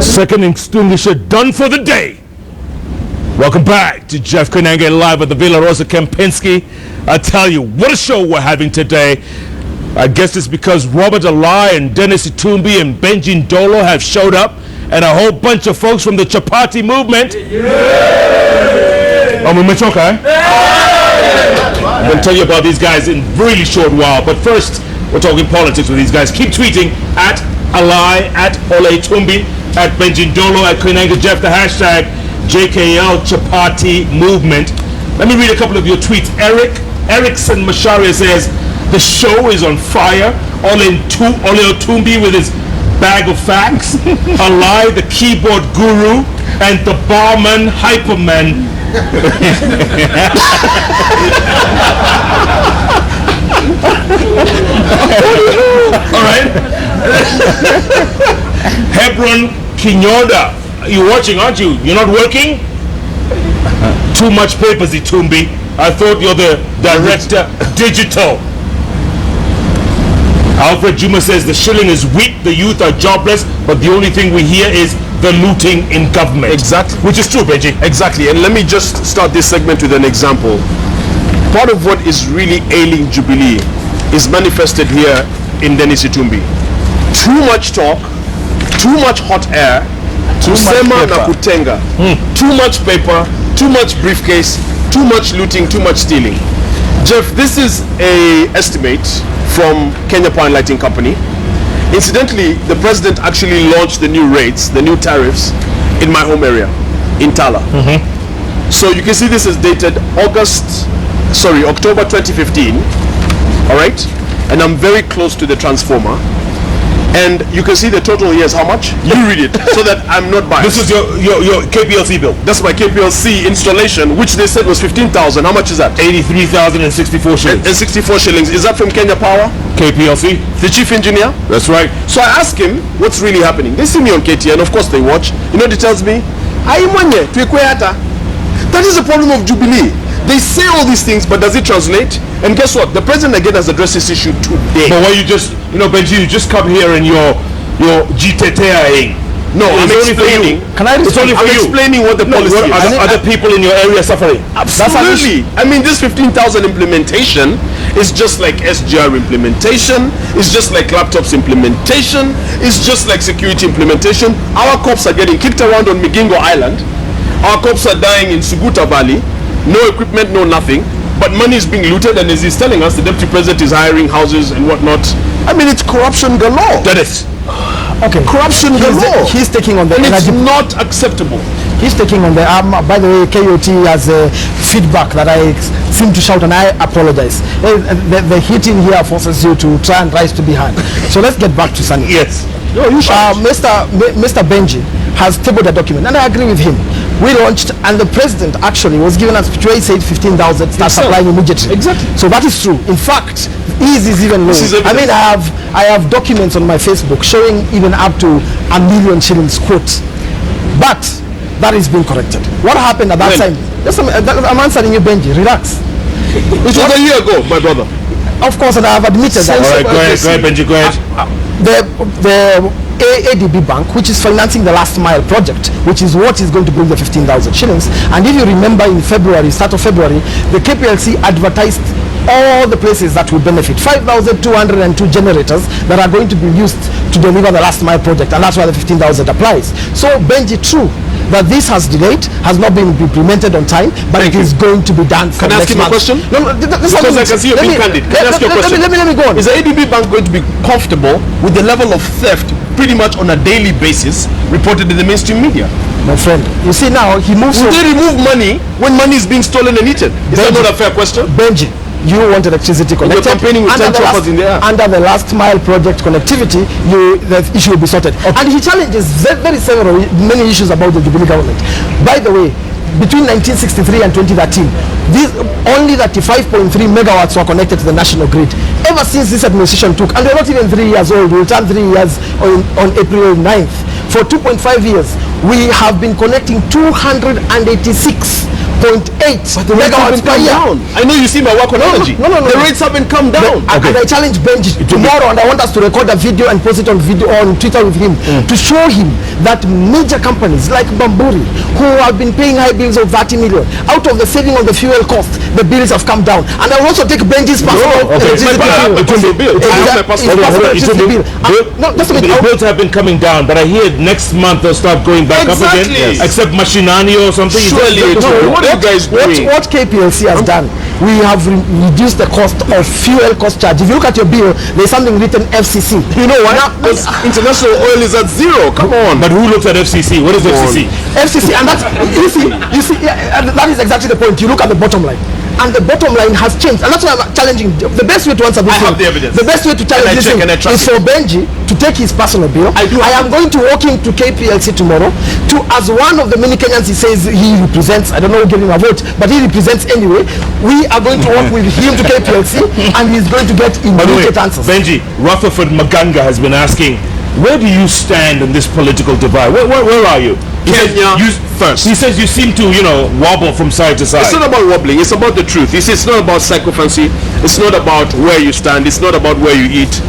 Second extinguisher done for the day. Welcome back to Jeff Koinange live at the Villa Rosa Kempinski. I tell you, what a show we're having today. I guess it's because Robert Alai and Denis Itumbi and Benji Ndolo have showed up, and a whole bunch of folks from the Chapati movement. I'm going to tell you about these guys in a really short while, but first we're talking politics with these guys. Keep tweeting at Alai, at Ole Tumbi, at Benji Ndolo, at Koinange Jeff, the hashtag JKL Chapati movement. Let me read a couple of your tweets. Erickson Masharia says, the show is on fire. Ole Tumbi with his bag of facts. Alai, the keyboard guru, and the barman hyperman. All right. Hebron Kinyoda, you're watching, aren't you? You're not working? Too much papers, Itumbi. I thought you're the director digital. Alfred Juma says the shilling is weak, the youth are jobless, but the only thing we hear is the looting in government. Exactly. Which is true, Benji. Exactly. And let me just start this segment with an example. Part of what is really ailing Jubilee is manifested here in Denis Itumbi. Too much talk, too much hot air, kusema na kutenga. Too much paper, too much briefcase, too much looting, too much stealing. Jeff, this is a estimate from Kenya Power and Lighting Company. Incidentally, the president actually launched the new rates, the new tariffs in my home area, in Tala. So you can see this is dated October 2015. All right, and I'm very close to the transformer. And you can see the total here is how much? You read it so that I'm not biased. This is your KPLC bill. That's my KPLC installation, which they said was 15,000. How much is that? 83,064 shillings. And 64 shillings. Is that from Kenya Power? KPLC. The chief engineer? That's right. So I asked him, what's really happening? They see me on KTN, of course they watch. You know what he tells me? That is the problem of Jubilee. They say all these things, but does it translate? And guess what? The president again has addressed this issue today. But why you just, Benji, you just come here and you're GTTing. No, I'm explaining. Can I? It's only for you. Explaining what the policy is. Are other people in your area suffering? Absolutely. I mean, this 15,000 implementation is just like SGR implementation. It's just like laptops implementation. It's just like security implementation. Our cops are getting kicked around on Migingo Island. Our cops are dying in Suguta Valley. No equipment, no nothing, but money is being looted, and as he's telling us, the deputy president is hiring houses and whatnot. I mean, it's corruption galore. That is. Okay. Corruption galore. He's taking on the and energy. It's not acceptable. He's taking on the by the way, KOT has a feedback that I seem to shout, and I apologize. The heating here forces you to try and rise to be heard. So let's get back to Sunny. Yes. No, you Mr. Benji has tabled a document, and I agree with him. We launched, and the president actually was given us, he said 15,000, start supplying immediately. Exactly. So that is true. In fact, ease is even low. I mean, I have documents on my Facebook showing even up to 1 million shillings quote. But that is being corrected. What happened at that time? Yes, I'm answering you, Benji. Relax. It was a year ago, my brother. Of course, and I have admitted that. All right, go ahead, Benji, go ahead. The ADB Bank, which is financing the last mile project, which is what is going to bring the 15,000 shillings. And if you remember, in February, start of February, the KPLC advertised all the places that will benefit. 5,202 generators that are going to be used to deliver the last mile project, and that's why the 15,000 applies. So, Benji, true that this has delayed, has not been implemented on time, but it is going to be done. Can I ask you a question? No, because I can see you being candid. Can I ask you a question? Let me go on. Is the ADB Bank going to be comfortable with the level of theft pretty much on a daily basis reported in the mainstream media? My friend, you see now, he moves. Will they remove money when money is being stolen and eaten? Is that not a fair question? Benji, you want electricity connected. You're campaigning with 10 choppers in the air. Under the last mile project connectivity, the issue will be sorted. Okay. And he challenges many issues about the Jubilee government. By the way, between 1963 and 2013, only 35.3 megawatts were connected to the national grid. Ever since this administration took, and they're not even 3 years old, we'll turn 3 years on April 9th. For 2.5 years, we have been connecting 286.8 But the rates haven't come down. I know you see my work on energy. No. The rates haven't come down. And I challenge Benji tomorrow, and I want us to record a video and post it on Twitter with him to show him that major companies like Bamburi, who have been paying high bills of 30 million, out of the saving on the fuel cost, the bills have come down. And I will also take Benji's personal electricity bill. The bills have been coming down, but I hear next month they'll start going back up again. Yes. Except Machinani or something. Surely, what are you guys doing? What KPLC has done, we have reduced the cost of fuel cost charge. If you look at your bill, there's something written FCC. You know why? Because international oil is at zero. Come on. But who looks at FCC? What is FCC? FCC, and that's you see, and that is exactly the point. You look at the bottom line, and the bottom line has changed, and that's why I'm challenging. The best way to answer this, the best way to challenge this is for Benji to take his personal bill. I am going to walk into KPLC tomorrow to, as one of the many Kenyans he says he represents. I don't know who gave him a vote, but he represents anyway. We are going to walk with him to KPLC, and he's going to get immediate answers. Benji, Rutherford Maganga has been asking, where do you stand in this political divide? Where are you? Kenya first. He says you seem to, wobble from side to side. It's not about wobbling. It's about the truth. He says it's not about psychophancy. It's not about where you stand. It's not about where you eat.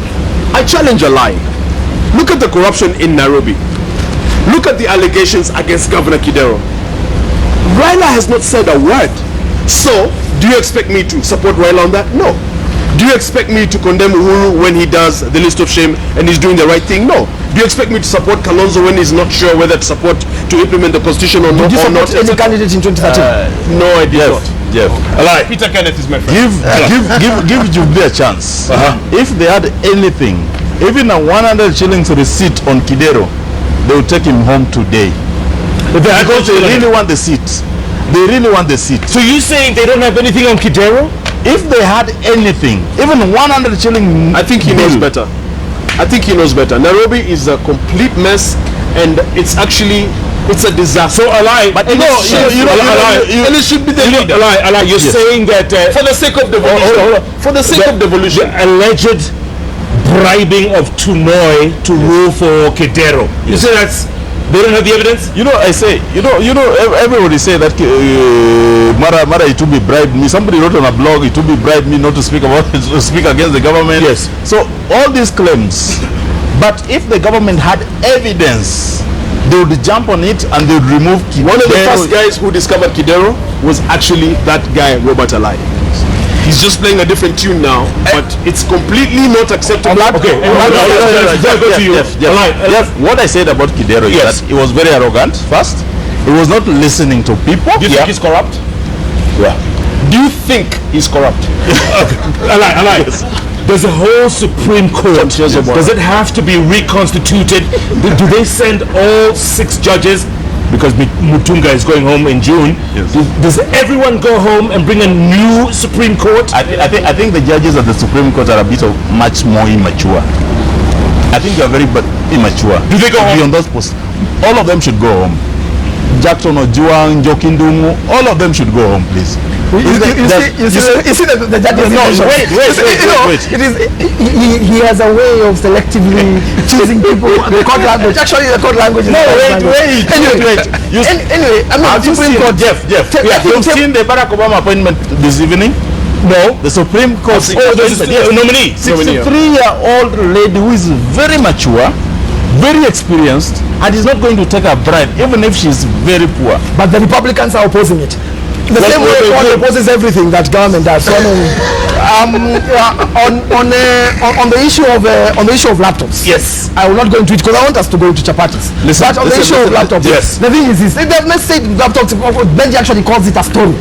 I challenge Alai. Look at the corruption in Nairobi. Look at the allegations against Governor Kidero. Raila has not said a word. So, do you expect me to support Raila on that? No. Do you expect me to condemn Uhuru when he does the list of shame and he's doing the right thing? No. Do you expect me to support Kalonzo when he's not sure whether to implement the constitution or not? Did you support any candidate in 2013? No, I did not. Jeff. Alai. Peter Kenneth is my friend. Give Jubilee a chance. If they had anything, even a 100 shillings receipt on Kidero, they would take him home today. Because they really want the seat. They really want the seat. So you saying they don't have anything on Kidero? If they had anything, even 100 shilling, I think he knows better. I think he knows better. Nairobi is a complete mess, and it's a disaster. So Alai, but and it should be the leader. Alai, you're saying that for the sake of devolution, for the sake of devolution, alleged bribing of Tunoi to rule for Kidero. You say they don't have the evidence? I say, everybody say that Mara Itumbi bribed me. Somebody wrote on a blog, Itumbi bribed me not to speak against the government. Yes. So all these claims, but if the government had evidence, they would jump on it and they would remove Kidero. One of the first guys who discovered Kidero was actually that guy, Robert Alai. He's just playing a different tune now, but it's completely not acceptable. Okay. What I said about Kidero is that he was very arrogant. First, he was not listening to people. Do you think he's corrupt? Yeah. Do you think he's corrupt? Alai. Does the whole Supreme Court, does it have to be reconstituted? Do they send all 6 judges? Because Mutunga is going home in June. Yes. Does everyone go home and bring a new Supreme Court? I think the judges at the Supreme Court are a bit much more immature. I think they are very immature. Do they go home? On those posts, all of them should go home. Jackson Ojuang, Jokindumu, all of them should go home, please. You see the judges. No, wait. It is he has a way of selectively choosing people. The court language. Actually, the court language is wait. Anyway, I mean, have you seen Jeff? You've seen the Barack Obama appointment this evening? No. The Supreme Court nominee. 63-year-old lady who is very mature, very experienced, and is not going to take a bribe, even if she's very poor. But the Republicans are opposing it. The same way God opposes everything that government does. So, on the issue of laptops. Yes. I will not go into it because I want us to go into Chapatis. But on the issue of laptops, the thing is this: let's say laptops. Benji actually calls it a story.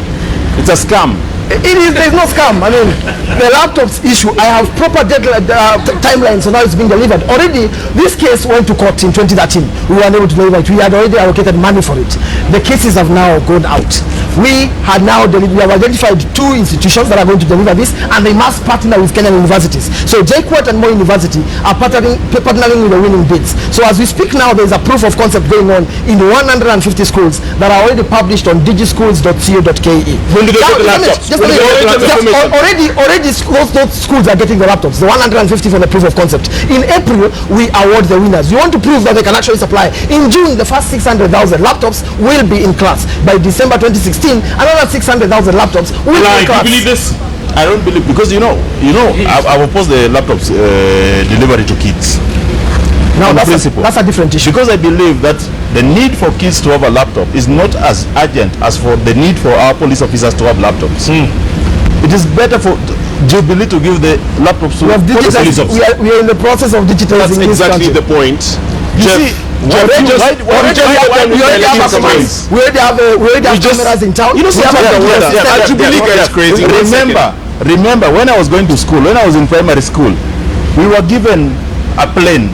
It's a scam. It is. There's no scam. I mean, the laptops issue. I have proper deadline timeline, so now it's being delivered. Already, this case went to court in 2013. We were unable to deliver it. We had already allocated money for it. The cases have now gone out. We have identified 2 institutions that are going to deliver this, and they must partner with Kenyan universities. So JKUAT and Moi University are partnering with the winning bids. So as we speak now, there is a proof of concept going on in 150 schools that are already published on digischools.co.ke. When do they get the laptops? already those schools are getting the laptops, the 150 for the proof of concept. In April, we award the winners. You want to prove that they can actually supply. In June, the first 600,000 laptops will be in class. By December 2016, another 600,000 laptops will be in class. Do you believe this? I don't believe, because I've opposed the laptops delivery to kids. Now that's a different issue. Because I believe that the need for kids to have a laptop is not as urgent as for the need for our police officers to have laptops. It is better for Jubilee to give the laptops to police officers. We are in the process of digitizing. That's exactly the point. You see, we already have cameras in town. You know, Jubilee guys crazy. Remember when I was going to school, when I was in primary school, we were given a plane,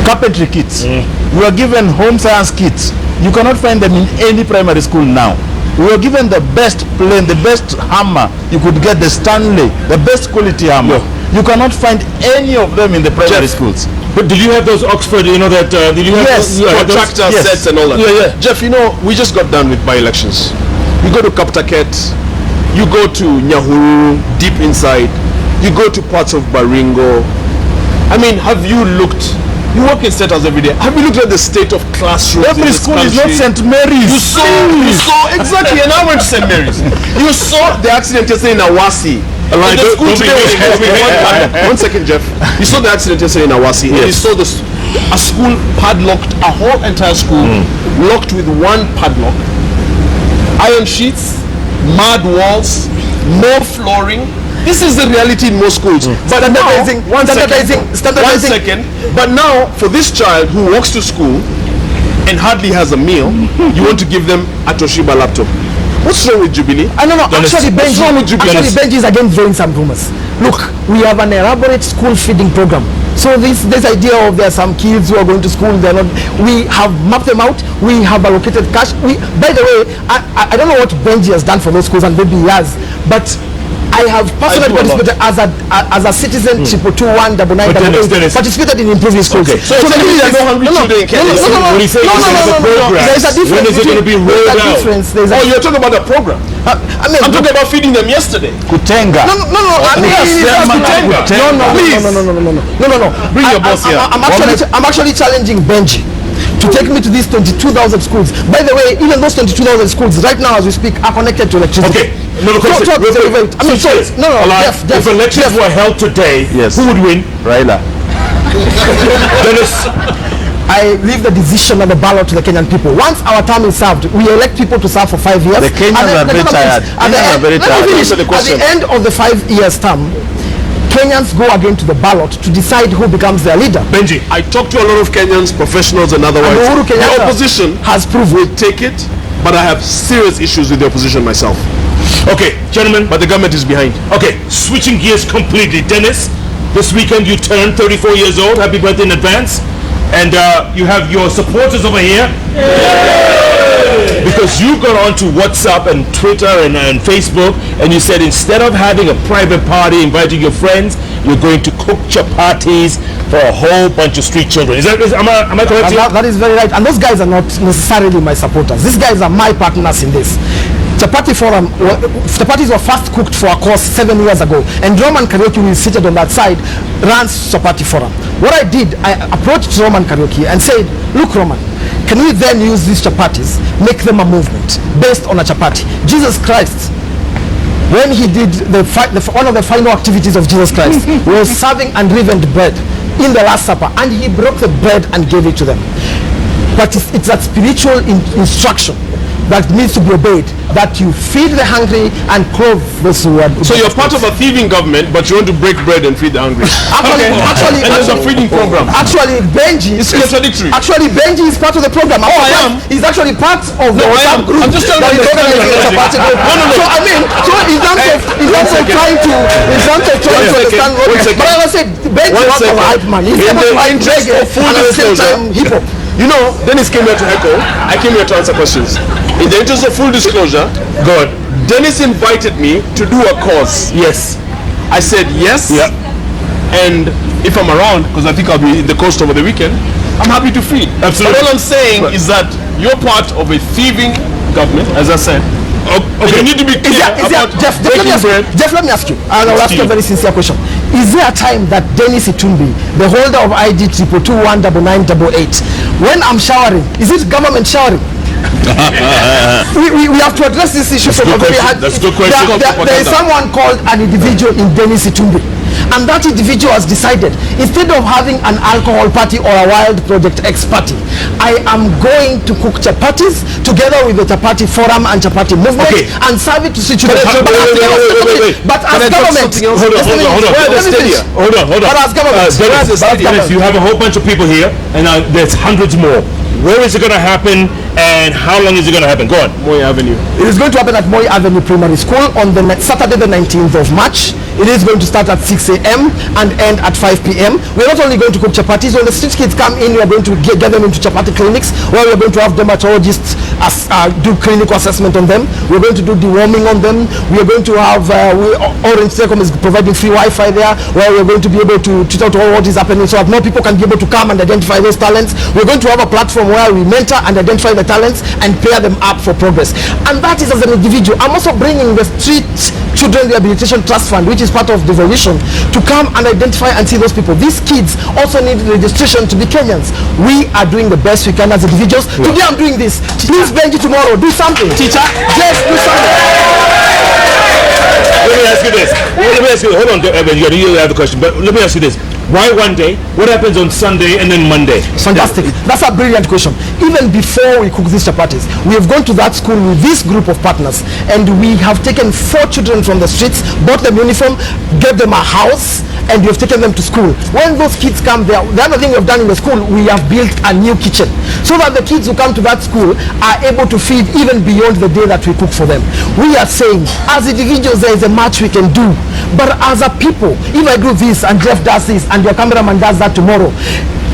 carpentry kits. We were given home science kits. You cannot find them in any primary school now. We were given the best plane, the best hammer you could get, the Stanley, the best quality hammer. You cannot find any of them in the primary schools. But did you have those Oxford, did you have tractor sets and all that? Jeff, we just got done with by-elections. You go to Kaptaket, you go to Nyahuru, deep inside, you go to parts of Baringo. I mean, have you looked? You work in State House every day. Have you looked at the state of classrooms? Every school is not St. Mary's. You saw exactly, and I went to St. Mary's. You saw the accident yesterday in Awasi. Alai, one second, Jeff. You saw the accident yesterday in Awasi. And you saw a school padlocked, a whole entire school locked with one padlock, iron sheets, mud walls, no flooring. This is the reality in most schools. But standardizing. One second. But now, for this child who walks to school and hardly has a meal, you want to give them a Toshiba laptop. What's wrong with Jubilee? I don't know. Actually, Benji is again throwing some rumors. Look, we have an elaborate school feeding program. So this idea of there are some kids who are going to school, they're not. We have mapped them out. We have allocated cash. By the way, I don't know what Benji has done for those schools, and maybe he has, but I have personally participated as a citizen, 2219988, participated in improving schools. Okay. So there is no hungry children in Kenya. No. There is a difference. When is it going to be rolled out? Oh, you're talking about a program. I'm talking about feeding them yesterday. Kutenga. No. Bring your boss here. I'm actually challenging Benji to take me to these 22,000 schools. By the way, even those 22,000 schools right now as we speak are connected to electricity. Okay. If elections were held today, who would win? Raila. Dennis. I leave the decision of the ballot to the Kenyan people. Once our term is served, we elect people to serve for 5 years. The Kenyans are very tired. At the end of the 5 years term, Kenyans go again to the ballot to decide who becomes their leader. Benji, I talk to a lot of Kenyans, professionals and otherwise. The opposition has proved will take it, but I have serious issues with the opposition myself. Okay, gentlemen. But the government is behind. Okay, switching gears completely. Dennis, this weekend you turned 34 years old. Happy birthday in advance. And you have your supporters over here. Because you got onto WhatsApp and Twitter and Facebook, and you said instead of having a private party, inviting your friends, you're going to cook chapatis for a whole bunch of street children. Am I correct here? That is very right. And those guys are not necessarily my supporters. These guys are my partners in this. Chapatis were first cooked for a course 7 years ago, and Roman Karaoke, who is seated on that side, runs Chapati Forum. What I did, I approached Roman Karaoke and said, look Roman, can we then use these chapatis, make them a movement based on a chapati? Jesus Christ, when he did one of the final activities of Jesus Christ was serving unleavened bread in the Last Supper, and he broke the bread and gave it to them. But it's that spiritual instruction that needs to be obeyed, that you feed the hungry and clothe those who are. So you're part of a thieving government, but you want to break bread and feed the hungry. Actually, and there's a feeding program. Actually, Benji is contradictory. Actually, Benji is part of the program. I am. He's actually part of the WhatsApp group. I'm just telling you. So I mean, in terms of trying to understand what. But I said, Benji is not a hype man. He's able to hype reggae and at the same time hip hop. You know, Dennis came here to heckle. I came here to answer questions. In the interest of full disclosure, God, Dennis invited me to do a course. Yes. I said yes. Yeah. And if I'm around, because I think I'll be in the coast over the weekend, I'm happy to feed. Absolutely. But all I'm saying is that you're part of a thieving government, as I said, Okay, you need to be clear about Jeff, let me ask you, and I'll ask you a very sincere question. Is there a time that Denis Itumbi, the holder of ID 2219988, when I'm showering, is it government showering? we have to address this issue from a very hard. That's a good question. There is someone called an individual in Denis Itumbi, and that individual has decided, instead of having an alcohol party or a wild project X party, I am going to cook chapatis together with the Chapati Forum and Chapati movement and serve it to children. But as government, hold on. But as government, you have a whole bunch of people here, and there's hundreds more. Where is it going to happen, and how long is it going to happen? Go on. Moi Avenue. It is going to happen at Moi Avenue Primary School on the Saturday the 19th of March. It is going to start at 6 a.m. and end at 5 p.m. We're not only going to cook chapatis. When the street kids come in, we are going to get them into chapati clinics, where we're going to have dermatologists do clinical assessment on them. We're going to do deworming on them. We are going to have Orange Telecom is providing free Wi-Fi there, where we're going to be able to tweet out all what is happening, so that more people can be able to come and identify those talents. We're going to have a platform where we mentor and identify the talents and pair them up for progress. And that is as an individual. I'm also bringing the Street Children Rehabilitation Trust Fund, which is part of devolution, to come and identify and see those people. These kids also need registration to be Kenyans. We are doing the best we can as individuals. Today I'm doing this. Please, Benji, tomorrow do something. Teacher, just do something. Let me ask you this. Hold on, Evan, you have the question, but let me ask you this. Why one day? What happens on Sunday and then Monday? Fantastic. That's a brilliant question. Even before we cook these chapatis, we have gone to that school with this group of partners, and we have taken 4 children from the streets, bought them uniform, gave them a house, and we have taken them to school. When those kids come there, the other thing we have done in the school, we have built a new kitchen, so that the kids who come to that school are able to feed even beyond the day that we cook for them. We are saying, as individuals, there is a much we can do, but as a people, if I do this and Jeff does this and your cameraman does that tomorrow,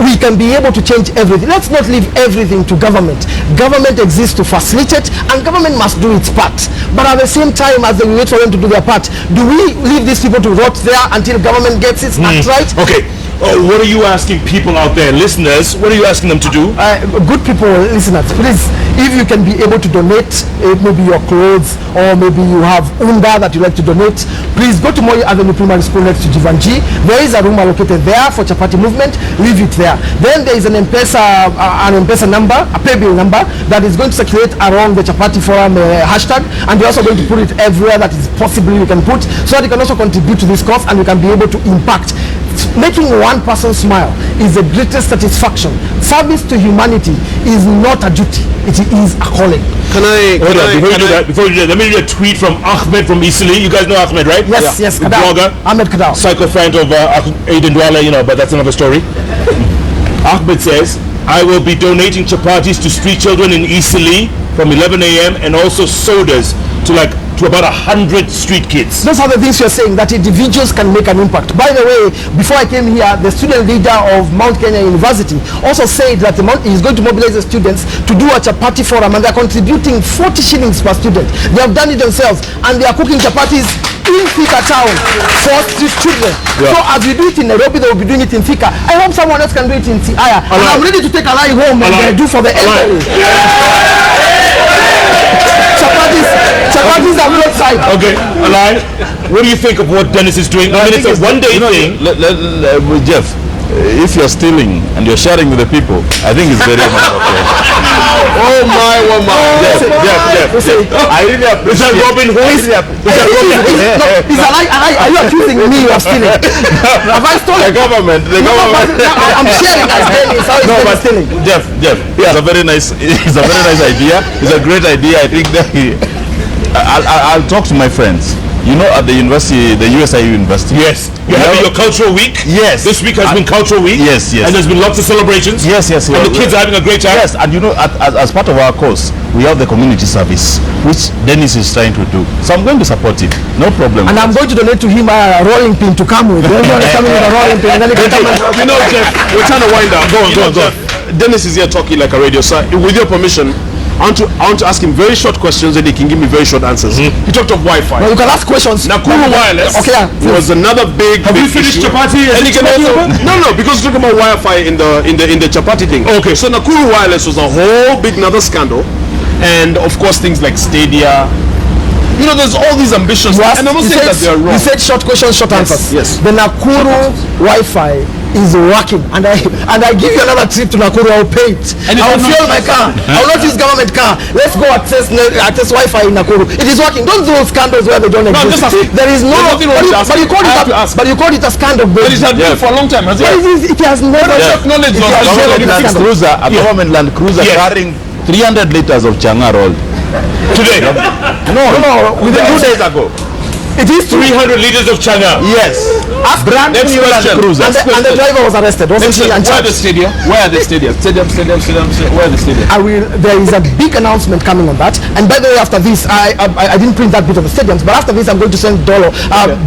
we can be able to change everything. Let's not leave everything to government. Government exists to facilitate, and government must do its part. But at the same time, as we wait for them to do their part, do we leave these people to rot there until government gets its act right? Okay. What are you asking people out there, listeners? What are you asking them to do? Good people, listeners, please, if you can be able to donate, maybe your clothes, or maybe you have unda that you like to donate, please go to Moi Avenue Primary School next to Jivanji. There is a room allocated there for Chapati movement. Leave it there. Then there is an M-Pesa number, a pay bill number, that is going to circulate around the Chapati Forum hashtag, and we're also going to put it everywhere that is possible you can put, so that you can also contribute to this cause, and we can be able to impact. Making one person smile is the greatest satisfaction. Service to humanity is not a duty, it is a calling. Before you do that, let me read a tweet from Ahmed from Isili. You guys know Ahmed, right? Yes, the blogger, Ahmed Kadao, psycho fan of Ndolo, but that's another story. Ahmed says, I will be donating chapatis to street children in Isili from 11 a.m. and also sodas to about 100 street kids. Those are the things you're saying, that individuals can make an impact. By the way, before I came here, the student leader of Mount Kenya University also said that he's going to mobilize the students to do a chapati forum, and they're contributing 40 shillings per student. They have done it themselves, and they are cooking chapatis in Thika town for street children. So as we do it in Nairobi, they will be doing it in Thika. I hope someone else can do it in Siaya. And I'm ready to take Alai home and do for the elderly. Chapatis are outside. Okay, Alai, what do you think of what Dennis is doing? I mean, it's a one-day thing. Jeff, if you're stealing and you're sharing with the people, I think it's very much okay. Oh my. Jeff. I really appreciate. Is that Robin Hood? Is Alai, are you accusing me of stealing? Have I stolen? The government. I'm sharing as Dennis. How is Dennis stealing? Jeff, it's a very nice idea. It's a great idea. I think that I'll talk to my friends. You know, at the university, the USIU University. Yes. You're having your cultural week. Yes. This week has been cultural week. Yes. And there's been lots of celebrations. Yes. And the kids are having a great time. Yes. And you know, as part of our course, we have the community service, which Dennis is trying to do. So I'm going to support him. No problem. And I'm going to donate to him a rolling pin to come with. Everyone is coming with a rolling pin. And then he can come and... You know, Jeff, we're trying to wind down. Go on. Dennis is here talking like a radio. So, with your permission, I want to ask him very short questions, and he can give me very short answers. He talked of Wi-Fi. Well, you can ask questions. Nakuru Wireless was another big. Have you finished issue. Chapati? No, because we're talking about Wi-Fi in the Chapati thing. Okay. So Nakuru Wireless was a whole big another scandal, and of course things like Stadia, You know, there's all these ambitions, and I'm not saying that they are wrong. You said short questions, short answers. Yes. The Nakuru Wi-Fi is working, and I give you another trip to Nakuru. I'll pay it. I'll fuel my car. I'll not use government car. Let's go access Wi-Fi in Nakuru. It is working. Don't do scandals where they don't exist. There is no. But you called it a scandal. But it has been for a long time, has it? It has never acknowledged. A government Land Cruiser carrying 300 liters of changa rolled. Today? No, within 2 days ago. It is 300 liters of changa. Yes. Brand new Land Cruiser. And the driver was arrested. Wasn't he? Where are the stadia? Where are the stadia? Stadium. Where are the stadia? There is a big announcement coming on that. And by the way, after this, I didn't print that bit of the stadiums, but after this, I'm going to send Ndolo,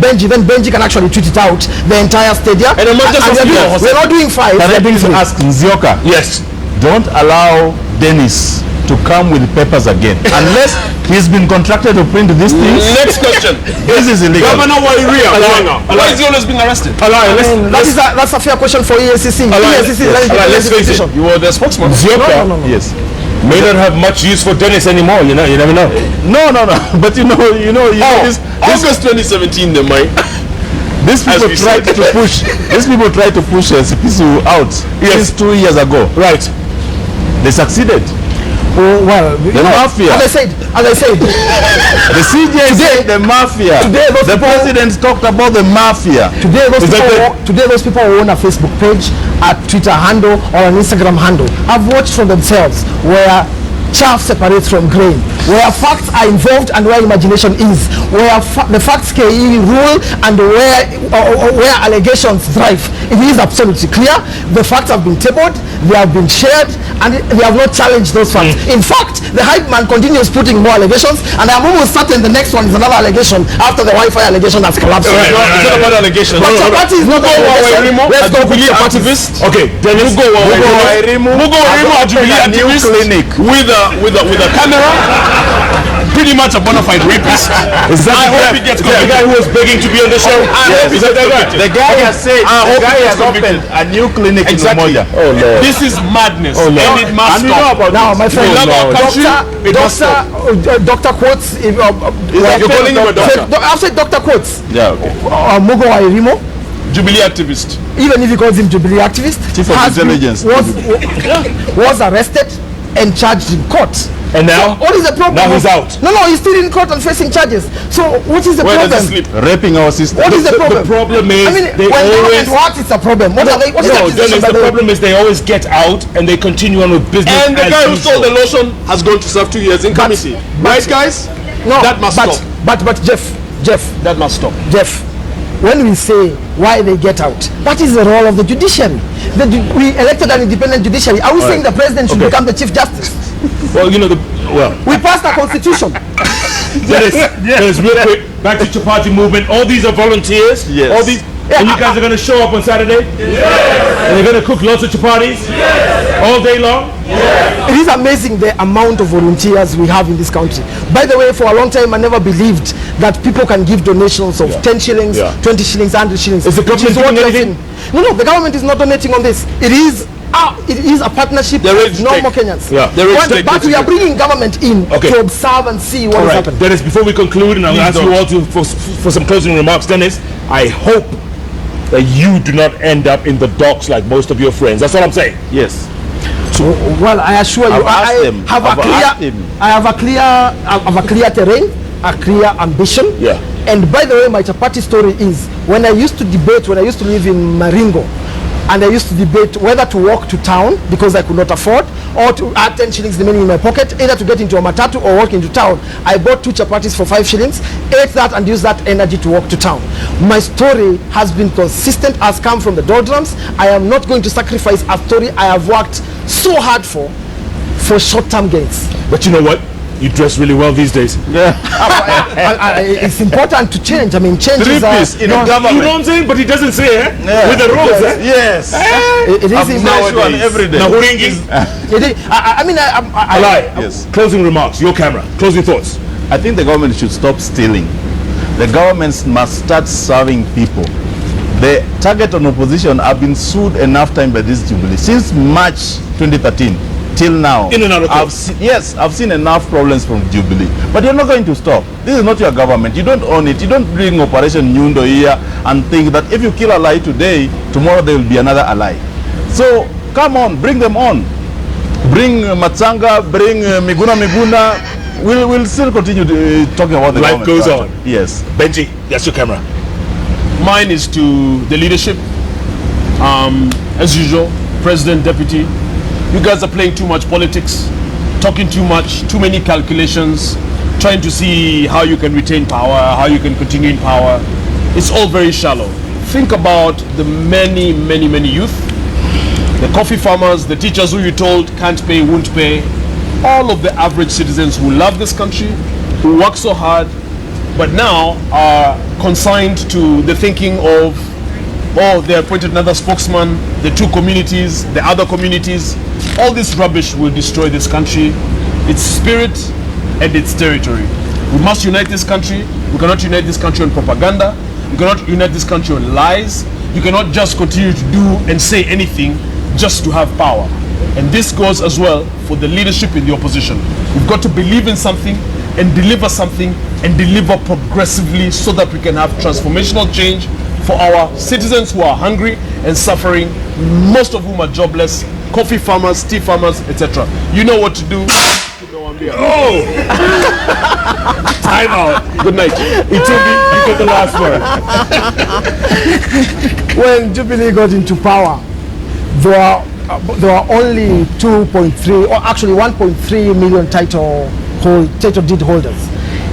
Benji. Then Benji can actually tweet it out, the entire stadia. And we're not doing 5. Can I please ask Nzioka? Yes. Don't allow Denis to come with papers again unless he's been contracted to print these things. Next question. This is illegal. Governor Wairia, why is he always being arrested? That's a fair question for EACC. Let's face it. You were the spokesman. Nzioka Yes. may not have much use for Denis anymore. You never know. No. But you know this August 2017, they might. these people tried to push. These people tried to push CPC out. Yes. 2 years ago. Right. They succeeded. Oh, well, The mafia. as I said, The CJ said the mafia. Today The president talked about the mafia. today those people who own a Facebook page, a Twitter handle, or an Instagram handle have watched for themselves where chaff separates from grain, where facts are involved and where imagination is, where the facts can rule and where allegations thrive. It is absolutely clear. The facts have been tabled, they have been shared, and they have not challenged those facts. In fact, the hype man continues putting more allegations, and I'm almost certain the next one is another allegation after the Wi-Fi allegation has collapsed. It's not about allegations. But Chapati is not an allegation. Let's go Jubilee Chapati. activist. Okay, Denis. Mugo Wairimu, a Jubilee a new activist clinic with a camera. Pretty much a bona fide rapist. I hope he gets the convicted. guy who was begging to be on the show. Yes, Is that the guy? The guy has said hope the guy he has gets convicted. opened a new clinic Exactly. in Umoja. Oh Lord. This is madness, and it must And you know stop. about Now, my friend, We love our country. It must stop. Dr. Quotes. You're calling him a doctor. I've said Dr. Quotes. Yeah, okay. Mugo Wairimu, Jubilee activist. even if he calls him Jubilee activist, Chief of has been- Intelligence. was arrested and charged in court. And now? What is the problem? Now he's out. No, he's still in court and facing charges. So what is the Where problem? does he sleep? Raping our sister. What is the problem? The problem is I mean, they when always... government works, it's a problem. What are they? What is No, the Dennis, accusation by the problem is they always get out and they continue on with business And the as guy who usual. stole the lotion has gone to serve 2 years in committee. Right, guys? No, That must stop. But Jeff, That must stop. when we say why they get out, that is the role of the judiciary. We elected an independent judiciary. Are we saying the president should become the chief justice? Well, We passed a constitution. Dennis, real quick, back to Chapati movement. All these are volunteers. Yes. All these, and you guys are going to show up on Saturday. And you're going to cook lots of chapatis all day long. It is amazing the amount of volunteers we have in this country. By the way, for a long time I never believed that people can give donations of 10 shillings, 20 shillings, 100 shillings. Is the government doing anything? No, the government is not donating on this. It is a partnership with normal Kenyans. But we are bringing government in to observe and see what is happening. Dennis, before we conclude, and I'll ask you all for some closing remarks, Dennis, I hope that you do not end up in the docks like most of your friends. That's all I'm saying. Yes. Well, I assure you, I have a clear terrain, a clear ambition. Yeah. And by the way, my Chapati story is when I used to live in Maringo, and I used to debate whether to walk to town because I could not afford, or to add 10 shillings remaining in my pocket, either to get into a matatu or walk into town. I bought 2 chapatis for 5 shillings, ate that and used that energy to walk to town. My story has been consistent, has come from the doldrums. I am not going to sacrifice a story I have worked so hard for short-term gains. But you know what? You dress really well these days. It's important to change. I mean, change is in government. You know what I'm saying? But he doesn't say, with the rules, Yes. it is Nowadays. Every day. Alai, Yes. closing remarks, your camera, closing thoughts. I think the government should stop stealing. The governments must start serving people. The target on opposition have been sued enough time by this Jubilee. Since March 2013, till now. In another I've seen enough problems from Jubilee. But you're not going to stop. This is not your government. You don't own it. You don't bring Operation Nyundo here and think that if you kill Alai today, tomorrow there will be another Alai. So come on, bring them on. Bring Matsanga, bring Miguna. We'll still continue talking about the life goes on. Yes. Benji, that's your camera. Mine is to the leadership. As usual, president, deputy, you guys are playing too much politics, talking too much, too many calculations, trying to see how you can retain power, how you can continue in power. It's all very shallow. Think about the many youth, the coffee farmers, the teachers who you told can't pay, won't pay, all of the average citizens who love this country, who work so hard, but now are consigned to the thinking of, oh, they appointed another spokesman, the two communities, the other communities. All this rubbish will destroy this country, its spirit and its territory. We must unite this country. We cannot unite this country on propaganda. We cannot unite this country on lies. You cannot just continue to do and say anything just to have power. And this goes as well for the leadership in the opposition. We've got to believe in something and deliver something and deliver progressively so that we can have transformational change for our citizens who are hungry and suffering, most of whom are jobless, coffee farmers, tea farmers, etc. You know what to do. Oh! Time out. Good night. Itumbi, you get the last word. When Jubilee got into power, there were only 2.3 or actually 1.3 million title deed holders.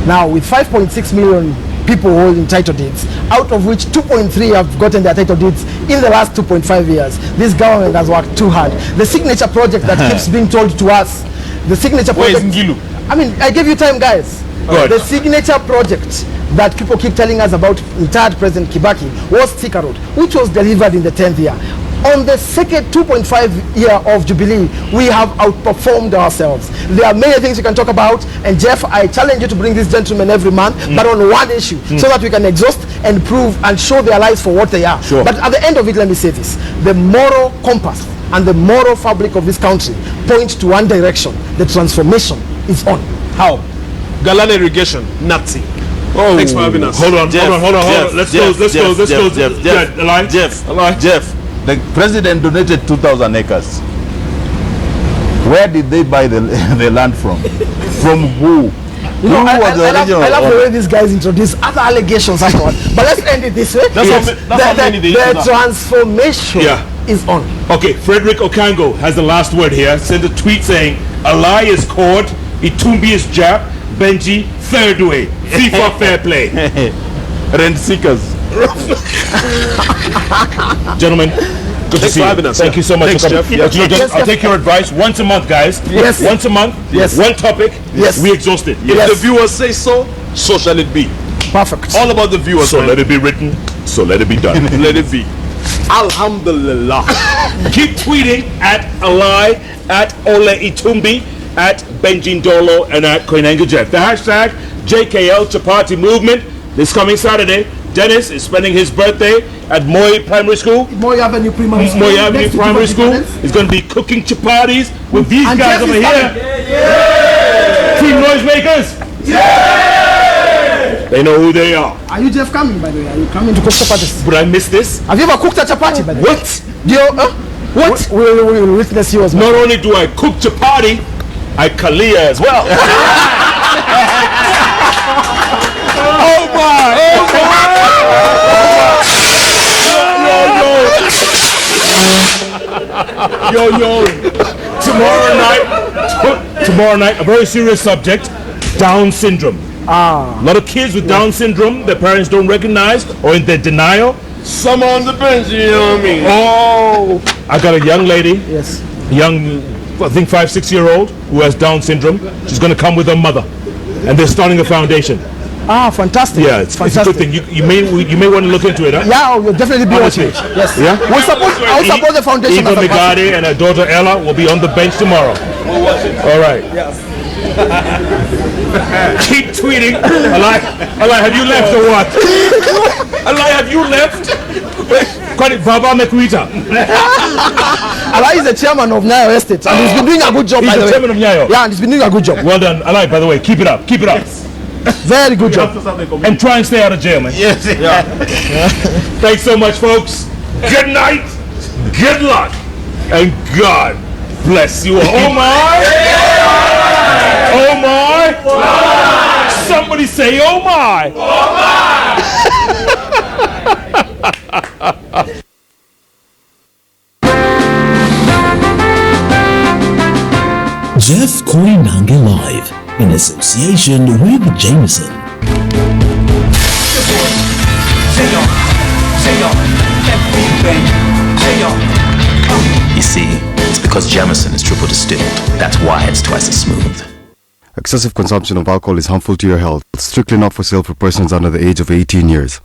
Now with 5.6 million people holding title deeds, out of which 2.3 have gotten their title deeds in the last 2.5 years. This government has worked too hard. The signature project that keeps being told to us, the signature project. Where is Ngilu? I mean, I gave you time, guys. Good. The signature project that people keep telling us about retired President Kibaki was Thika Road, which was delivered in the 10th year. On the second 2.5 year of Jubilee, we have outperformed ourselves. There are many things we can talk about, and Jeff, I challenge you to bring this gentleman every month, but on one issue, so that we can exhaust and prove and show their lives for what they are. Sure. But at the end of it, let me say this. The moral compass and the moral fabric of this country point to one direction. The transformation is on. How? Galan irrigation, nothing. Oh, thanks for having us. Hold on. Jeff, Let's go. Jeff, the president donated 2,000 acres. Where did they buy the land from? From who? You know, I love the owner? way these guys introduce other allegations and so on. But let's end it this way. The transformation is on. Okay, Frederick Okango has the last word here. Send a tweet saying, Alai is caught, Itumbi is japped, Benji third way. FIFA fair play. Rent seekers. Gentlemen, good to see you. Thank you so much for coming. Jeff. I'll take your advice once a month, guys. Yes. Once a month. Yes. One topic. Yes. We exhaust it. If the viewers say so, so shall it be. Perfect. All about the viewers. So let it be written. So let it be done. Let it be. Alhamdulillah. Keep tweeting at Alai, at Ole Itumbi, at Benji Ndolo, and at Koinange Jeff. The hashtag JKL Chapati movement. This coming Saturday, Dennis is spending his birthday at Moi Primary School. Moi Avenue Primary School. Moi Avenue Primary School. He's going to be cooking chapatis with these guys Jeff over is here. Team Noisemakers. They know who they are. Are you Jeff coming, by the way? Are you coming to cook chapatis? Would I miss this? Have you ever cooked a chapati, by the way? What? Do you, what? We will witness you as well. Not only do I cook chapati, I kalia as well. Oh my! Yo. Tomorrow night, a very serious subject, Down syndrome. A lot of kids with Down syndrome, their parents don't recognize or in their denial. Some on the bench, you know what I mean? Oh, I got a young lady, Yes. young, I think 5-6-year-old who has Down syndrome. She's going to come with her mother, and they're starting a foundation. Fantastic. Yeah, it's a fantastic. good thing. You may want to look into it. Huh? Yeah, we'll definitely be watching it. Yes. Yeah. I will support the foundation. Eva Megade and her daughter Ella will be on the bench tomorrow. All right. Yes. Keep tweeting. Alai, have you left or what? Alai, have you left? Baba Mekuita. Alai is the chairman of Nyayo Estate, and he's been doing a good job. He's by the the chairman way. of Nyayo. Yeah, and he's been doing a good job. Well done, Alai. By the way, keep it up. Keep it up. Very good job. And try and stay out of jail, man. Yes. Yeah. Thanks so much, folks. Good night. Good luck. And God bless you all. Oh my. Oh my. Somebody say, oh my. Oh my. Jeff Koinange Live in association with Jameson. You see, it's because Jameson is triple distilled. That's why it's twice as smooth. Excessive consumption of alcohol is harmful to your health. It's strictly not for sale for persons under the age of 18 years.